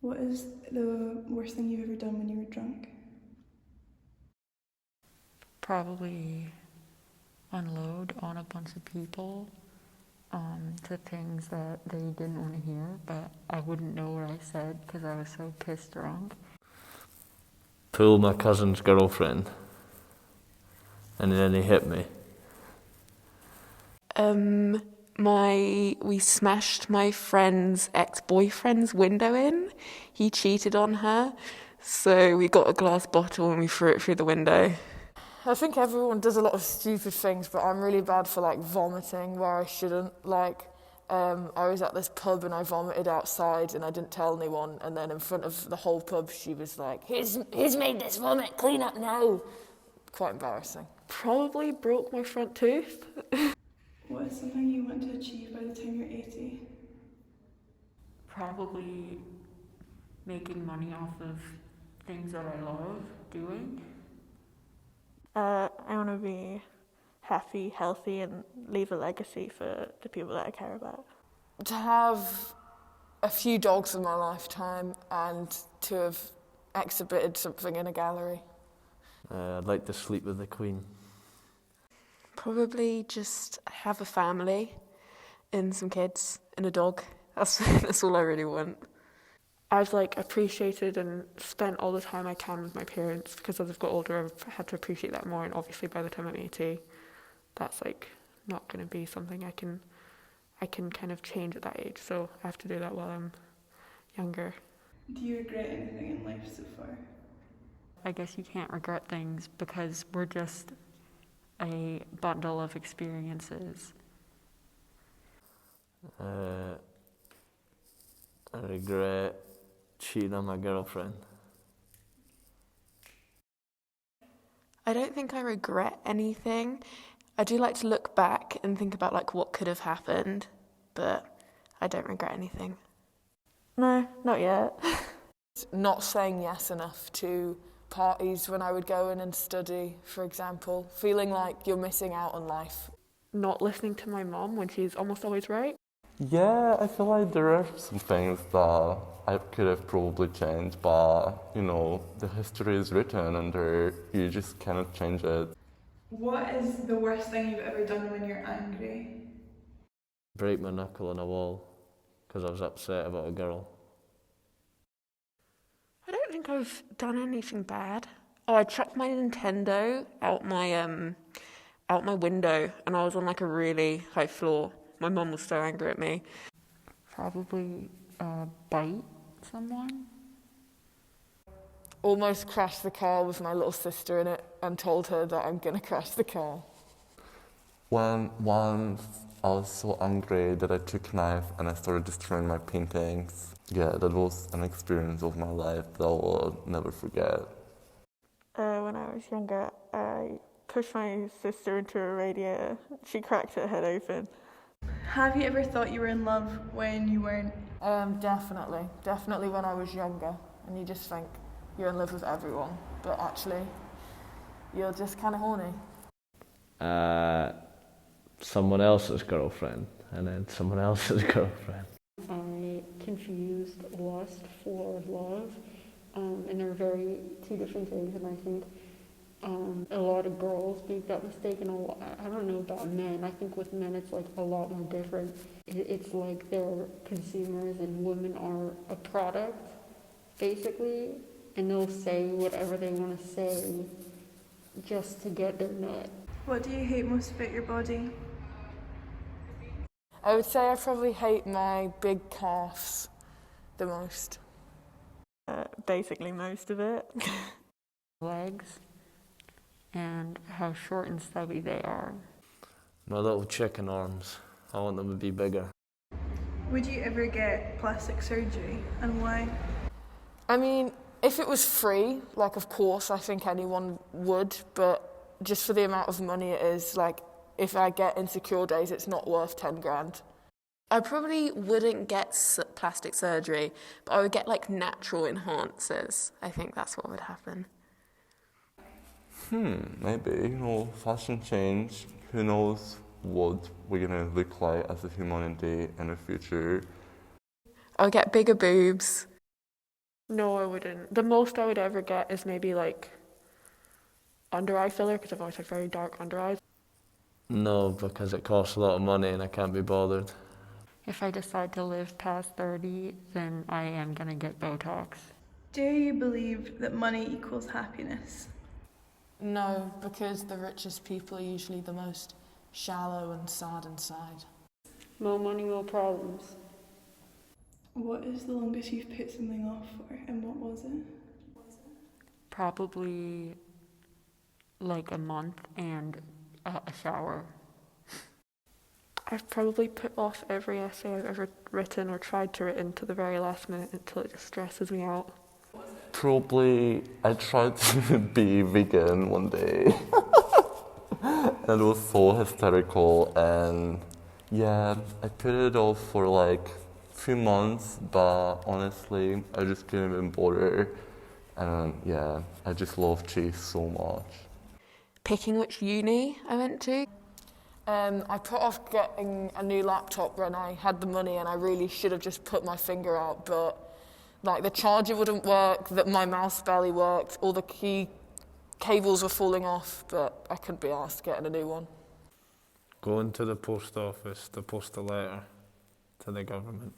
What is the worst thing you've ever done when you were drunk? Probably unload on a bunch of people to things that they didn't want to hear, but I wouldn't know what I said because I was so pissed drunk. Pull my cousin's girlfriend, and then he hit me. We smashed my friend's ex-boyfriend's window in. He cheated on her, so we got a glass bottle and we threw it through the window. I think everyone does a lot of stupid things, but I'm really bad for vomiting where I shouldn't. I was at this pub and I vomited outside and I didn't tell anyone, and then in front of the whole pub she was like, "Who's made this vomit? Clean up now." Quite embarrassing. Probably broke my front tooth. What is something you want to achieve by the time you're 80? Probably making money off of things that I love doing. I want to be happy, healthy, and leave a legacy for the people that I care about. To have a few dogs in my lifetime and to have exhibited something in a gallery. I'd like to sleep with the Queen. Probably just have a family and some kids and a dog. That's all I really want. I've appreciated and spent all the time I can with my parents, because as I've got older I've had to appreciate that more, and obviously by the time I'm 80 that's not going to be something I can kind of change at that age, so I have to do that while I'm younger. Do you regret anything in life so far? I guess you can't regret things because we're just a bundle of experiences. I regret cheating on my girlfriend. I don't think I regret anything. I do like to look back and think about what could have happened, but I don't regret anything. No, not yet. Not saying yes enough to parties when I would go in and study, for example. Feeling like you're missing out on life. Not listening to my mom when she's almost always right. Yeah, I feel like there are some things that I could have probably changed, but, the history is written and you just cannot change it. What is the worst thing you've ever done when you're angry? Break my knuckle on a wall because I was upset about a girl. I don't think I've done anything bad. Oh, I chucked my Nintendo out my window, and I was on a really high floor. My mum was so angry at me. Probably bite someone. Almost crashed the car with my little sister in it and told her that I'm going to crash the car. When once I was so angry that I took a knife and I started destroying my paintings. Yeah, that was an experience of my life that I will never forget. When I was younger, I pushed my sister into a radiator. She cracked her head open. Have you ever thought you were in love when you weren't? Definitely. Definitely when I was younger. And you just think you're in love with everyone. But actually, you're just kind of horny. Someone else's girlfriend, and then someone else's girlfriend. I confused lust for love, and they're very two different things, and I think a lot of girls make that mistake, and I don't know about men. I think with men it's a lot more different. It's like they're consumers and women are a product, basically, and they'll say whatever they want to say just to get their nut. What do you hate most about your body? I would say I probably hate my big calves the most. Basically most of it. Legs and how short and stubby they are. My little chicken arms. I want them to be bigger. Would you ever get plastic surgery, and why? I mean, if it was free, of course, I think anyone would, but just for the amount of money it is, if I get insecure days, it's not worth 10 grand. I probably wouldn't get plastic surgery, but I would get natural enhancers. I think that's what would happen. Maybe, fashion change. Who knows what we're gonna look like as a humanity in the future. I would get bigger boobs. No, I wouldn't. The most I would ever get is maybe like under eye filler because I've always had very dark under eyes. No, because it costs a lot of money and I can't be bothered. If I decide to live past 30, then I am going to get Botox. Do you believe that money equals happiness? No, because the richest people are usually the most shallow and sad inside. More money, more problems. What is the longest you've put something off for, and what was it? Probably like a month and a shower. I've probably put off every essay I've ever written or tried to write to the very last minute until it just stresses me out. Probably I tried to be vegan one day. And it was so hysterical, and yeah, I put it off for like a few months, but honestly, I just couldn't even bother. And yeah, I just love cheese so much. Picking which uni I went to. I put off getting a new laptop when I had the money, and I really should have just put my finger out, but like the charger wouldn't work, that my mouse barely worked, all the key cables were falling off, but I couldn't be asked getting a new one. Going to the post office to post a letter to the government.